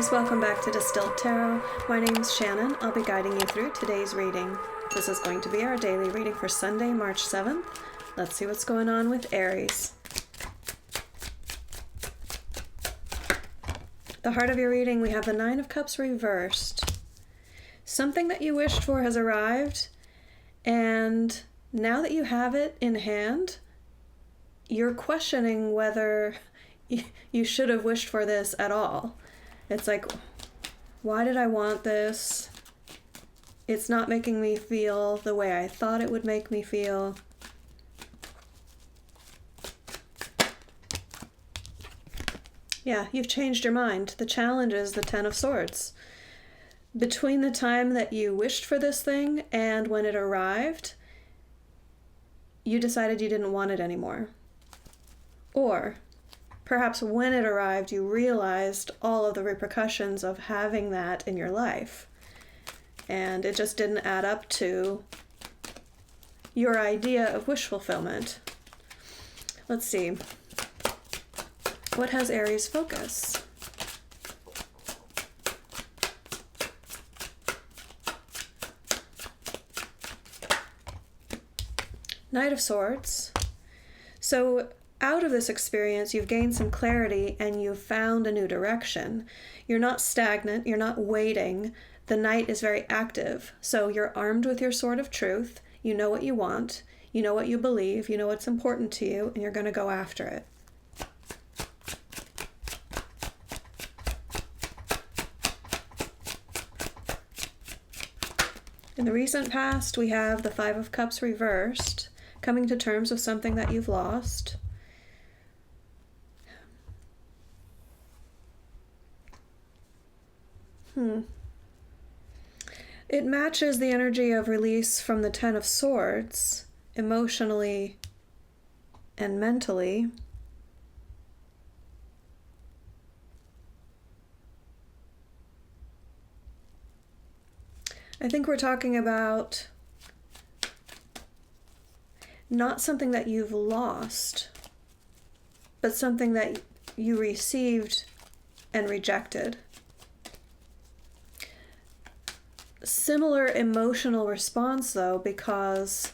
Aries, welcome back to Distilled Tarot. My name's Shannon. I'll be guiding you through today's reading. This is going to be our daily reading for Sunday, March 7th. Let's see what's going on with Aries. The heart of your reading, we have the Nine of Cups reversed. Something that you wished for has arrived, and now that you have it in hand, you're questioning whether you should have wished for this at all. It's like, why did I want this? It's not making me feel the way I thought it would make me feel. Yeah, you've changed your mind. The challenge is the Ten of Swords. Between the time that you wished for this thing and when it arrived, you decided you didn't want it anymore. Or perhaps when it arrived, you realized all of the repercussions of having that in your life. And it just didn't add up to your idea of wish fulfillment. Let's see. What has Aries focus? Knight of Swords. So out of this experience, you've gained some clarity and you've found a new direction. You're not stagnant, you're not waiting. The Knight is very active. So you're armed with your sword of truth. You know what you want, you know what you believe, you know what's important to you, and you're going to go after it. In the recent past, we have the Five of Cups reversed, coming to terms with something that you've lost. It matches the energy of release from the Ten of Swords, emotionally and mentally. I think we're talking about not something that you've lost, but something that you received and rejected. Similar emotional response though, because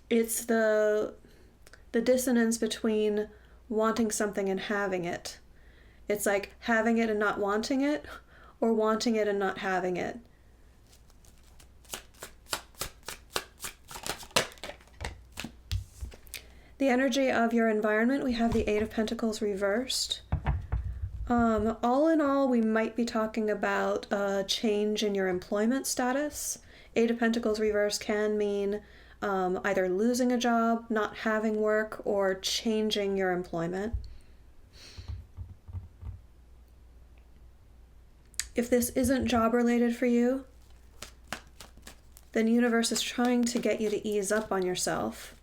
it's the dissonance between wanting something and having it. It's like having it and not wanting it, or wanting it and not having it. The energy of your environment, we have the Eight of Pentacles reversed. All in all, we might be talking about a change in your employment status. Eight of Pentacles reverse can mean either losing a job, not having work, or changing your employment. If this isn't job related for you, then the universe is trying to get you to ease up on yourself,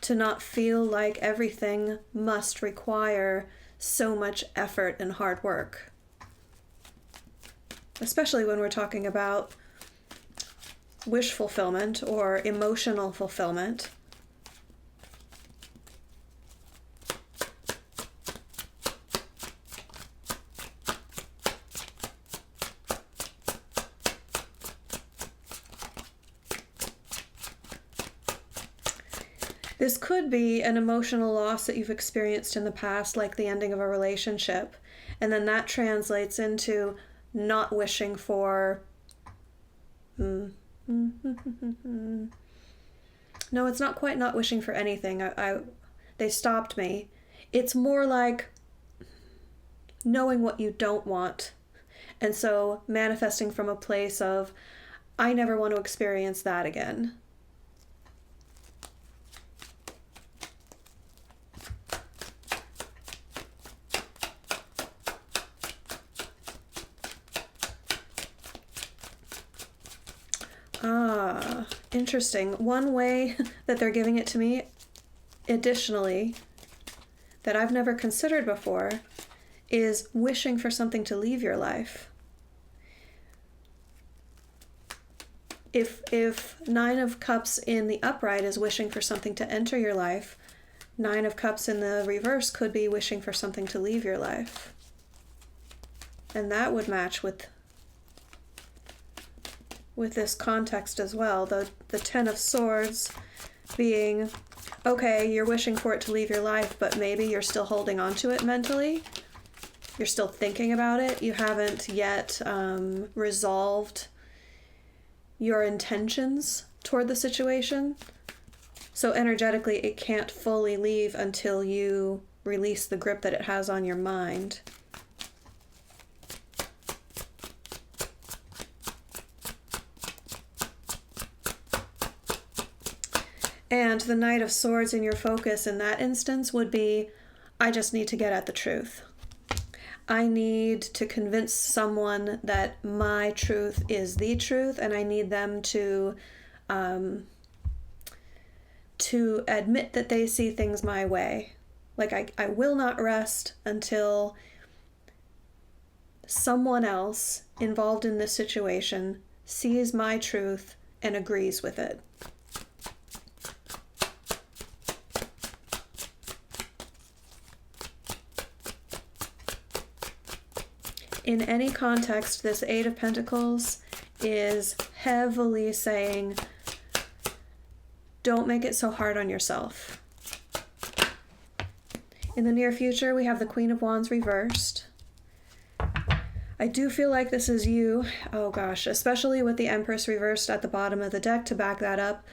to not feel like everything must require so much effort and hard work. Especially when we're talking about wish fulfillment or emotional fulfillment. This could be an emotional loss that you've experienced in the past, like the ending of a relationship, and then that translates into not wishing for... No, it's not quite not wishing for anything. They stopped me. It's more like knowing what you don't want, and so manifesting from a place of, I never want to experience that again. Interesting. One way that they're giving it to me, additionally, that I've never considered before, is wishing for something to leave your life. If Nine of Cups in the upright is wishing for something to enter your life, Nine of Cups in the reverse could be wishing for something to leave your life. And that would match with this context as well. The Ten of Swords being, okay, you're wishing for it to leave your life, but maybe you're still holding on to it mentally. You're still thinking about it. You haven't yet resolved your intentions toward the situation. So energetically, it can't fully leave until you release the grip that it has on your mind. And the Knight of Swords in your focus in that instance would be, I just need to get at the truth. I need to convince someone that my truth is the truth, and I need them to admit that they see things my way. Like, I will not rest until someone else involved in this situation sees my truth and agrees with it. In any context, this Eight of Pentacles is heavily saying, don't make it so hard on yourself. In the near future, we have the Queen of Wands reversed. I do feel like this is you, oh gosh, especially with the Empress reversed at the bottom of the deck to back that up,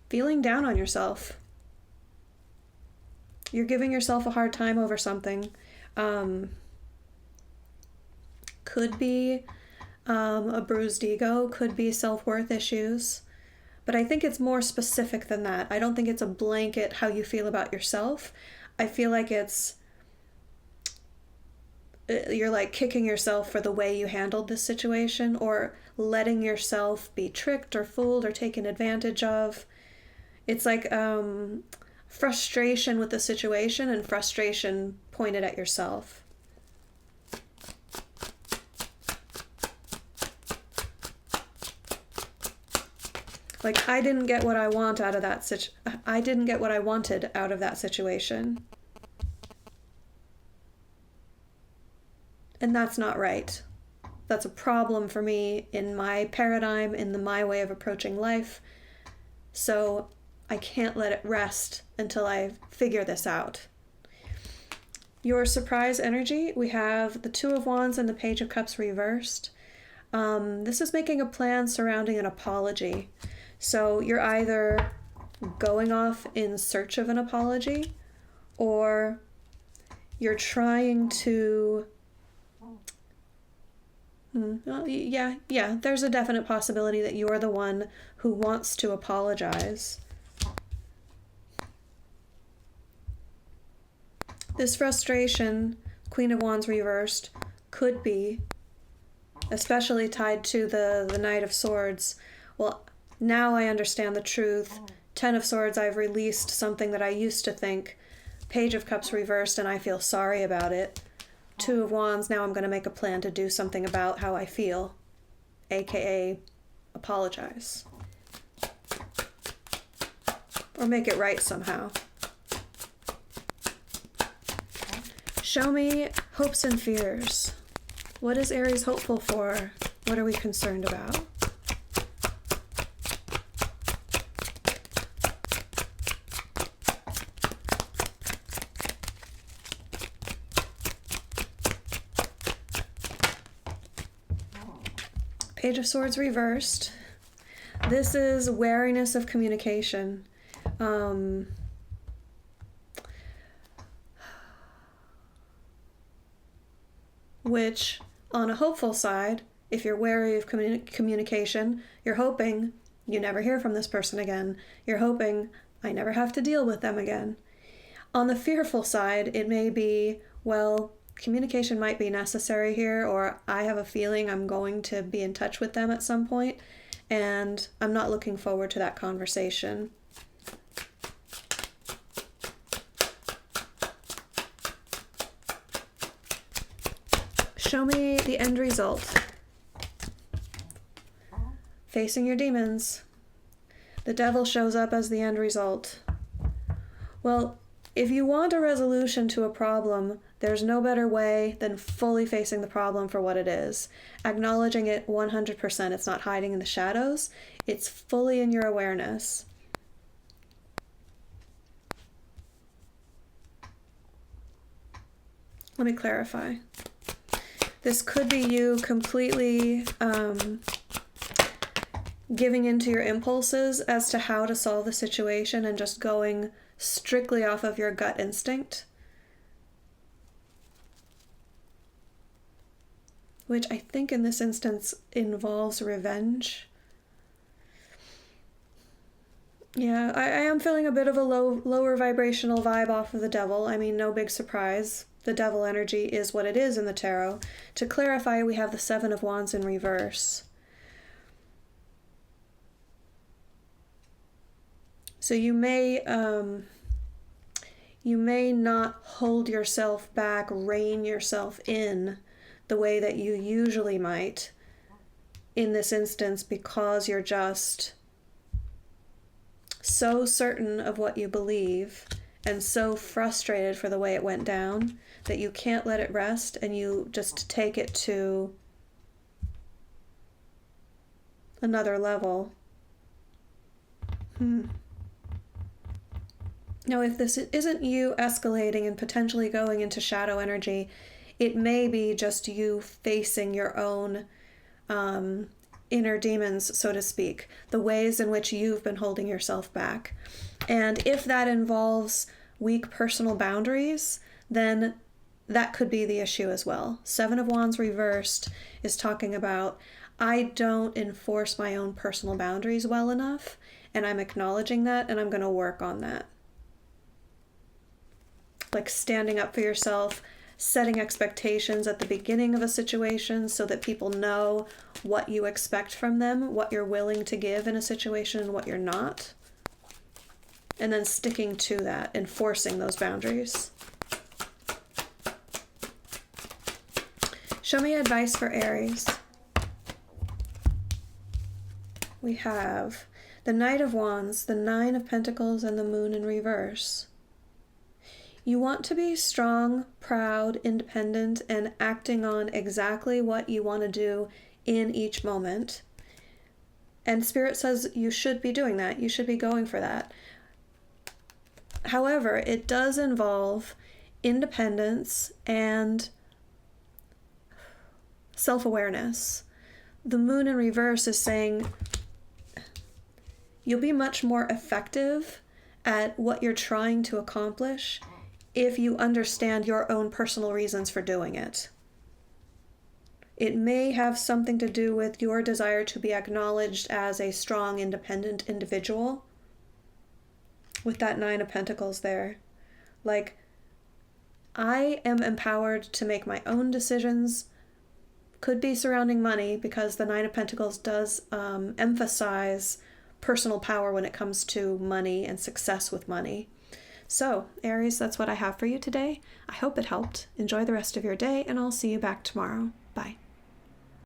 feeling down on yourself. You're giving yourself a hard time over something. Could be a bruised ego, could be self-worth issues, but I think it's more specific than that. I don't think it's a blanket how you feel about yourself. I feel like you're like kicking yourself for the way you handled this situation, or letting yourself be tricked or fooled or taken advantage of. It's like frustration with the situation and frustration pointed at yourself. Like, I didn't get what I want out of that I didn't get what I wanted out of that situation. And that's not right. That's a problem for me in my paradigm, in my way of approaching life. So I can't let it rest until I figure this out. Your surprise energy, we have the Two of Wands and the Page of Cups reversed. This is making a plan surrounding an apology. So you're either going off in search of an apology, or you're trying to... Yeah, there's a definite possibility that you're the one who wants to apologize. This frustration, Queen of Wands reversed, could be, especially tied to the Knight of Swords. Well, now I understand the truth. Ten of Swords, I've released something that I used to think. Page of Cups reversed, and I feel sorry about it. Two of Wands, now I'm going to make a plan to do something about how I feel, aka apologize. Or make it right somehow. Show me hopes and fears. What is Aries hopeful for? What are we concerned about? Page of Swords reversed. This is wariness of communication. Which, on a hopeful side, if you're wary of communication, you're hoping you never hear from this person again. You're hoping I never have to deal with them again. On the fearful side, it may be, well, communication might be necessary here, or I have a feeling I'm going to be in touch with them at some point, and I'm not looking forward to that conversation. Show me the end result. Facing your demons. The devil shows up as the end result. Well, if you want a resolution to a problem, There's no better way than fully facing the problem for what it is. Acknowledging it 100%. It's not hiding in the shadows. It's fully in your awareness. Let me clarify. This could be you completely giving into your impulses as to how to solve the situation and just going strictly off of your gut instinct, which I think in this instance involves revenge. Yeah, I am feeling a bit of a lower vibrational vibe off of the devil. I mean, no big surprise. The devil energy is what it is in the tarot. To clarify, we have the Seven of Wands in reverse. So you may not hold yourself back, rein yourself in the way that you usually might in this instance, because you're just so certain of what you believe and so frustrated for the way it went down that you can't let it rest, and you just take it to another level. Now, if this isn't you escalating and potentially going into shadow energy, it may be just you facing your own inner demons, so to speak, the ways in which you've been holding yourself back. And if that involves weak personal boundaries, then that could be the issue as well. Seven of Wands reversed is talking about, I don't enforce my own personal boundaries well enough, and I'm acknowledging that, and I'm going to work on that. Like standing up for yourself, setting expectations at the beginning of a situation so that people know what you expect from them, what you're willing to give in a situation and what you're not. And then sticking to that, enforcing those boundaries. Show me advice for Aries. We have the Knight of Wands, the Nine of Pentacles, and the Moon in reverse. You want to be strong, proud, independent, and acting on exactly what you want to do in each moment. And Spirit says you should be doing that. You should be going for that. However, it does involve independence and self-awareness. The Moon in reverse is saying you'll be much more effective at what you're trying to accomplish if you understand your own personal reasons for doing it. It may have something to do with your desire to be acknowledged as a strong, independent individual. With that Nine of Pentacles there. Like, I am empowered to make my own decisions. Could be surrounding money, because the Nine of Pentacles does emphasize personal power when it comes to money and success with money. So, Aries, that's what I have for you today. I hope it helped. Enjoy the rest of your day, and I'll see you back tomorrow. Bye.